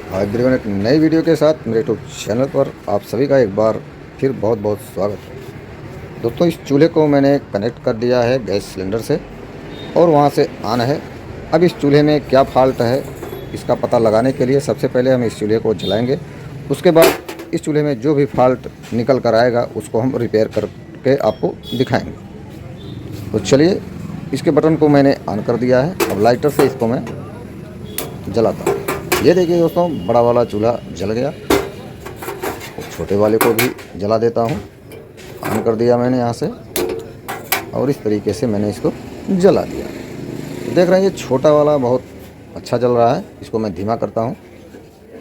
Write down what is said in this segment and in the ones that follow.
आज एवरीवन एक नई वीडियो के साथ मेरे यूट्यूब चैनल पर आप सभी का एक बार फिर बहुत बहुत स्वागत है। दोस्तों, इस चूल्हे को मैंने कनेक्ट कर दिया है गैस सिलेंडर से और वहां से ऑन है। अब इस चूल्हे में क्या फॉल्ट है इसका पता लगाने के लिए सबसे पहले हम इस चूल्हे को जलाएंगे। उसके बाद इस चूल्हे में जो भी फॉल्ट निकल कर आएगा उसको हम रिपेयर करके आपको दिखाएंगे। तो चलिए, इसके बटन को मैंने ऑन कर दिया है। अब लाइटर से इसको मैं जलाता हूँ। ये देखिए दोस्तों, बड़ा वाला चूल्हा जल गया। छोटे वाले को भी जला देता हूँ। ऑन कर दिया मैंने यहाँ से और इस तरीके से मैंने इसको जला दिया। देख रहे हैं, ये छोटा वाला बहुत अच्छा जल रहा है। इसको मैं धीमा करता हूँ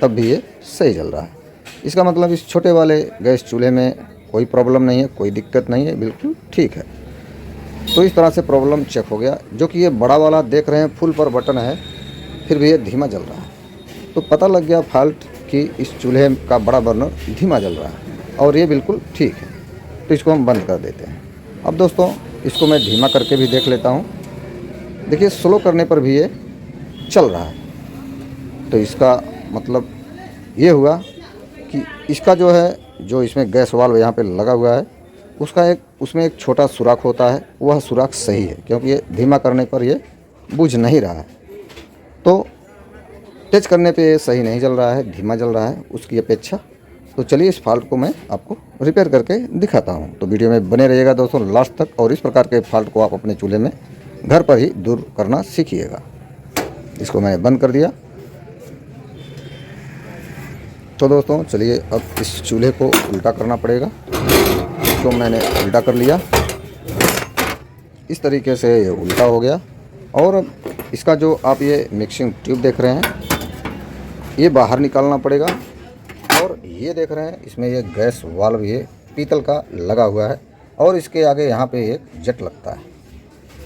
तब भी ये सही जल रहा है। इसका मतलब इस छोटे वाले गैस चूल्हे में कोई प्रॉब्लम नहीं है, कोई दिक्कत नहीं है, बिल्कुल ठीक है। तो इस तरह से प्रॉब्लम चेक हो गया। जो कि ये बड़ा वाला देख रहे हैं फुल पर बटन है, फिर भी ये धीमा जल रहा है। तो पता लग गया फॉल्ट कि इस चूल्हे का बड़ा बर्नर धीमा जल रहा है और ये बिल्कुल ठीक है। तो इसको हम बंद कर देते हैं। अब दोस्तों, इसको मैं धीमा करके भी देख लेता हूँ। देखिए, स्लो करने पर भी ये चल रहा है। तो इसका मतलब ये हुआ कि इसका जो है, जो इसमें गैस वाल्व यहाँ पे लगा हुआ है, उसमें एक छोटा सुराख होता है। वह सुराख सही है, क्योंकि ये धीमा करने पर ये बुझ नहीं रहा है। तो तेज करने पे ये सही नहीं जल रहा है, धीमा जल रहा है उसकी अपेक्षा। तो चलिए, इस फॉल्ट को मैं आपको रिपेयर करके दिखाता हूँ। तो वीडियो में बने रहिएगा दोस्तों लास्ट तक, और इस प्रकार के फॉल्ट को आप अपने चूल्हे में घर पर ही दूर करना सीखिएगा। इसको मैंने बंद कर दिया। तो दोस्तों चलिए, अब इस चूल्हे को उल्टा करना पड़ेगा। इसको मैंने उल्टा कर लिया। इस तरीके से ये उल्टा हो गया। और अब इसका जो आप ये मिक्सिंग ट्यूब देख रहे हैं, ये बाहर निकालना पड़ेगा। और ये देख रहे हैं, इसमें ये गैस वाल्व ये पीतल का लगा हुआ है और इसके आगे यहाँ पे एक जेट लगता है।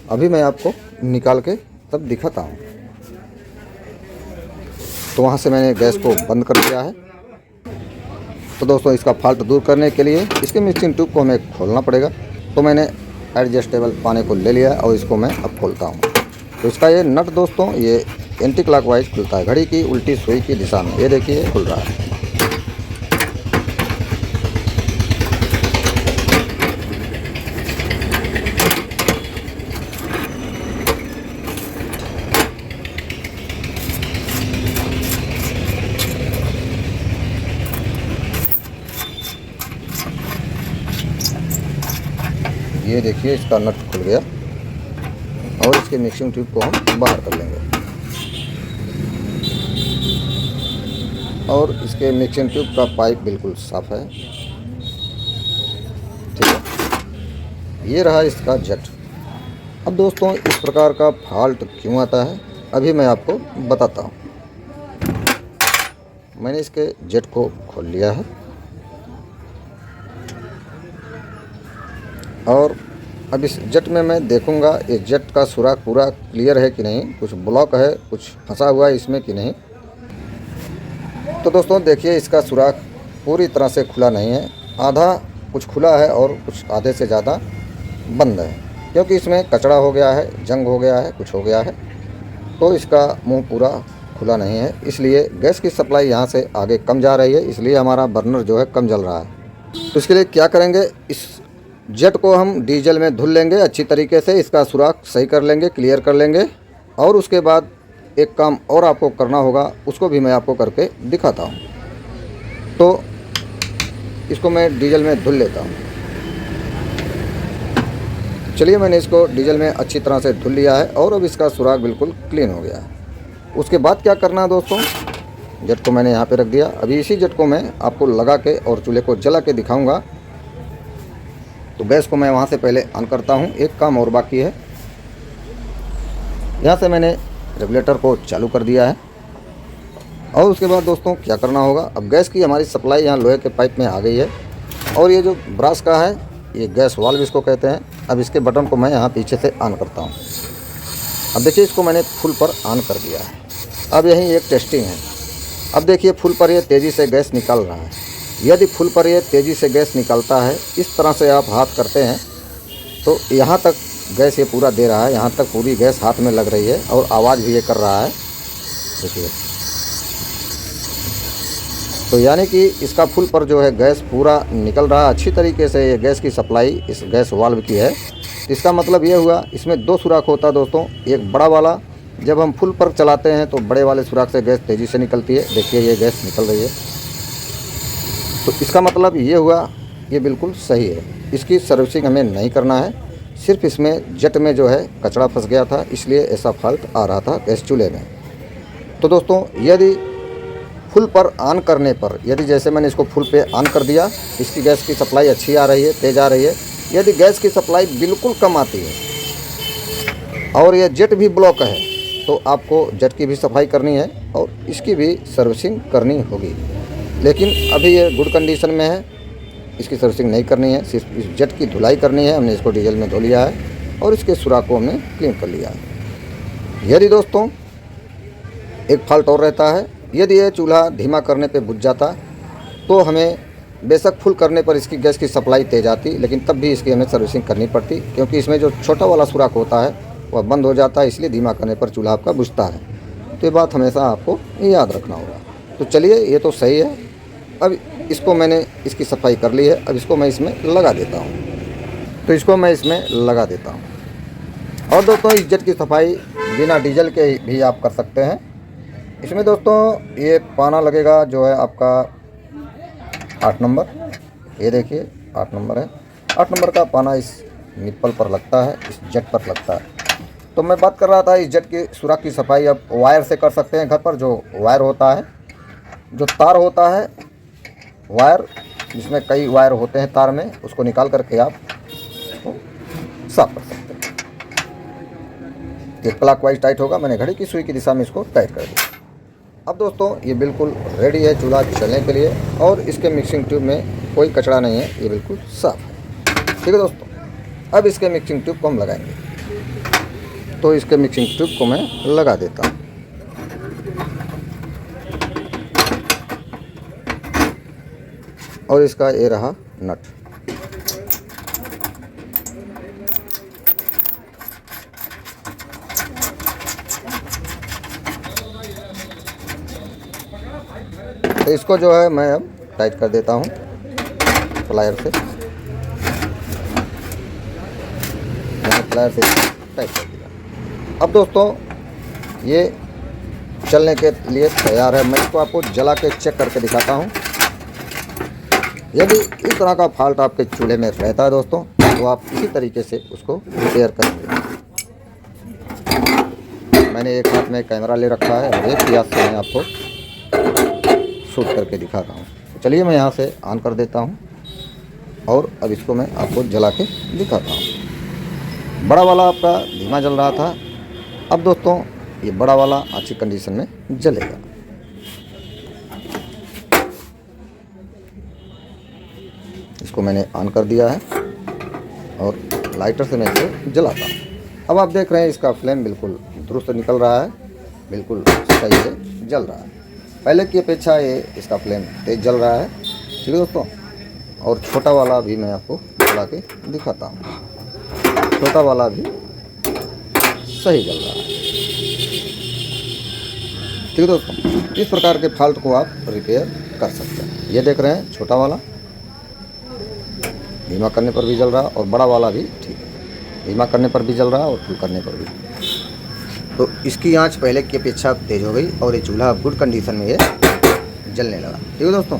अभी मैं आपको निकाल के तब दिखाता हूँ। तो वहाँ से मैंने गैस को बंद कर दिया है। तो दोस्तों, इसका फॉल्ट दूर करने के लिए इसके मिक्सिंग ट्यूब को हमें खोलना पड़ेगा। तो मैंने एडजस्टेबल पाने को ले लिया और इसको मैं अब खोलता हूँ। तो इसका ये नट दोस्तों, ये एंटी क्लॉकवाइज खुलता है, घड़ी की उल्टी सुई की दिशा में। ये देखिए खुल रहा है। ये देखिए, इसका नट खुल गया और इसके मिक्सिंग ट्यूब को हम बाहर कर लेंगे। और इसके मिक्सिंग ट्यूब का पाइप बिल्कुल साफ़ है। ठीक है, ये रहा इसका जेट। अब दोस्तों, इस प्रकार का फॉल्ट क्यों आता है अभी मैं आपको बताता हूँ। मैंने इसके जेट को खोल लिया है और अब इस जेट में मैं देखूंगा ये जेट का सुराख पूरा क्लियर है कि नहीं, कुछ ब्लॉक है, कुछ फंसा हुआ है इसमें कि नहीं। तो दोस्तों देखिए, इसका सुराख पूरी तरह से खुला नहीं है। आधा कुछ खुला है और कुछ आधे से ज़्यादा बंद है, क्योंकि इसमें कचरा हो गया है, जंग हो गया है, कुछ हो गया है। तो इसका मुंह पूरा खुला नहीं है, इसलिए गैस की सप्लाई यहाँ से आगे कम जा रही है, इसलिए हमारा बर्नर जो है कम जल रहा है। तो इसके लिए क्या करेंगे, इस जेट को हम डीजल में धुल लेंगे अच्छी तरीके से, इसका सुराख सही कर लेंगे, क्लियर कर लेंगे। और उसके बाद एक काम और आपको करना होगा, उसको भी मैं आपको करके दिखाता हूँ। तो इसको मैं डीजल में धुल लेता हूँ। चलिए, मैंने इसको डीजल में अच्छी तरह से धुल लिया है और अब इसका सुराख बिल्कुल क्लीन हो गया है। उसके बाद क्या करना है दोस्तों, जेट को मैंने यहाँ पे रख दिया। अभी इसी जेट को मैं आपको लगा के और चूल्हे को जला के दिखाऊँगा। तो गैस को मैं वहाँ से पहले ऑन करता हूँ। एक काम और बाकी है। यहाँ से मैंने रेगुलेटर को चालू कर दिया है। और उसके बाद दोस्तों क्या करना होगा, अब गैस की हमारी सप्लाई यहाँ लोहे के पाइप में आ गई है और ये जो ब्रास का है, ये गैस वाल्व इसको कहते हैं। अब इसके बटन को मैं यहाँ पीछे से ऑन करता हूँ। अब देखिए, इसको मैंने फुल पर ऑन कर दिया है। अब यही एक टेस्टिंग है। अब देखिए, फुल पर ये तेज़ी से गैस निकल रहा है। यदि फुल पर ये तेज़ी से गैस निकलता है, इस तरह से आप हाथ करते हैं तो यहाँ तक गैस ये पूरा दे रहा है, यहाँ तक पूरी गैस हाथ में लग रही है और आवाज़ भी ये कर रहा है। देखिए, तो यानी कि इसका फुल पर जो है गैस पूरा निकल रहा है अच्छी तरीके से। ये गैस की सप्लाई इस गैस वाल्व की है। इसका मतलब ये हुआ इसमें 2 सुराख होता है दोस्तों। एक बड़ा वाला, जब हम फुल पर चलाते हैं तो बड़े वाले सुराख से गैस तेज़ी से निकलती है। देखिए ये गैस निकल रही है, तो इसका मतलब ये हुआ ये बिल्कुल सही है। इसकी सर्विसिंग हमें नहीं करना है, सिर्फ इसमें जेट में जो है कचरा फंस गया था, इसलिए ऐसा फॉल्ट आ रहा था गैस चूल्हे में। तो दोस्तों यदि फुल पर ऑन करने पर, यदि जैसे मैंने इसको फुल पे ऑन कर दिया, इसकी गैस की सप्लाई अच्छी आ रही है, तेज़ आ रही है। यदि गैस की सप्लाई बिल्कुल कम आती है और यह जेट भी ब्लॉक है, तो आपको जेट की भी सफाई करनी है और इसकी भी सर्विसिंग करनी होगी। लेकिन अभी ये गुड कंडीशन में है, इसकी सर्विसिंग नहीं करनी है, सिर्फ इस जेट की धुलाई करनी है। हमने इसको डीजल में धो लिया है और इसके सुराख को हमने क्लीन कर लिया है। यदि दोस्तों एक फॉल्ट और रहता है, यदि ये चूल्हा धीमा करने पे बुझ जाता तो हमें बेशक फुल करने पर इसकी गैस की सप्लाई तेज आती, लेकिन तब भी इसकी हमें सर्विसिंग करनी पड़ती, क्योंकि इसमें जो छोटा वाला सुराख होता है वह बंद हो जाता है, इसलिए धीमा करने पर चूल्हा आपका बुझता है। तो ये बात हमेशा आपको याद रखना होगा। तो चलिए ये तो सही है। अब इसको मैंने इसकी सफाई कर ली है, अब इसको मैं इसमें लगा देता हूँ। तो इसको मैं इसमें लगा देता हूँ। और दोस्तों इस जेट की सफाई बिना डीजल के भी आप कर सकते हैं। इसमें दोस्तों ये पाना लगेगा जो है आपका 8 नंबर, ये देखिए 8 नंबर है। 8 नंबर का पाना इस निप्पल पर लगता है, इस जेट पर लगता है। तो मैं बात कर रहा था इस जेट की सुराख की सफाई अब वायर से कर सकते हैं। घर पर जो वायर होता है, जो तार होता है, वायर जिसमें कई वायर होते हैं तार में, उसको निकाल करके आप इसको साफ कर सकते हैं। ये क्लॉकवाइज टाइट होगा, मैंने घड़ी की सुई की दिशा में इसको टाइट कर दिया। अब दोस्तों ये बिल्कुल रेडी है चूल्हा चलने के लिए, और इसके मिक्सिंग ट्यूब में कोई कचरा नहीं है, ये बिल्कुल साफ है। ठीक है दोस्तों, अब इसके मिक्सिंग ट्यूब को हम लगाएंगे। तो इसके मिक्सिंग ट्यूब को मैं लगा देता हूँ। और इसका ये रहा नट। तो इसको जो है मैं अब टाइट कर देता हूँ प्लायर से। मैंने प्लायर से टाइट कर दिया। अब दोस्तों ये चलने के लिए तैयार है। मैं इसको आपको जला के चेक करके दिखाता हूँ। यदि इस तरह का फॉल्ट आपके चूल्हे में रहता है दोस्तों, तो आप इसी तरीके से उसको रिपेयर करेंगे। मैंने एक हाथ में कैमरा ले रखा है और एक ही हाथ से मैं आपको शूट करके दिखा रहा हूँ। तो चलिए मैं यहाँ से ऑन कर देता हूँ और अब इसको मैं आपको जला के दिखाता हूँ। बड़ा वाला आपका धीमा जल रहा था, अब दोस्तों ये बड़ा वाला अच्छी कंडीशन में जलेगा। इसको मैंने ऑन कर दिया है और लाइटर से मैं इसे जलाता हूँ। अब आप देख रहे हैं इसका फ्लेम बिल्कुल दुरुस्त निकल रहा है, बिल्कुल सही से जल रहा है। पहले की अपेक्षा ये इसका फ्लेम तेज़ जल रहा है। ठीक है दोस्तों, और छोटा वाला भी मैं आपको जला के दिखाता हूँ। छोटा वाला भी सही जल रहा है। ठीक है दोस्तों, इस प्रकार के फॉल्ट को आप रिपेयर कर सकते हैं। ये देख रहे हैं छोटा वाला धीमा करने पर भी जल रहा है और बड़ा वाला भी ठीक है, धीमा करने पर भी जल रहा है और फुल करने पर भी। तो इसकी आंच पहले की अपेक्षा तेज़ हो गई और ये चूल्हा गुड कंडीशन में ये जलने लगा। ठीक है दोस्तों,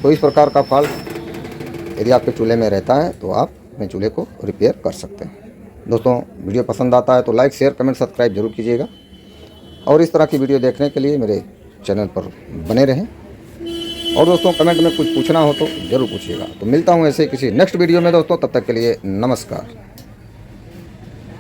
तो इस प्रकार का फॉल्ट यदि आपके चूल्हे में रहता है तो आप अपने चूल्हे को रिपेयर कर सकते हैं। दोस्तों वीडियो पसंद आता है तो लाइक, शेयर, कमेंट, सब्सक्राइब जरूर कीजिएगा और इस तरह की वीडियो देखने के लिए मेरे चैनल पर बने रहें। और दोस्तों कमेंट में कुछ पूछना हो तो ज़रूर पूछिएगा। तो मिलता हूँ ऐसे किसी नेक्स्ट वीडियो में दोस्तों, तब तक के लिए नमस्कार।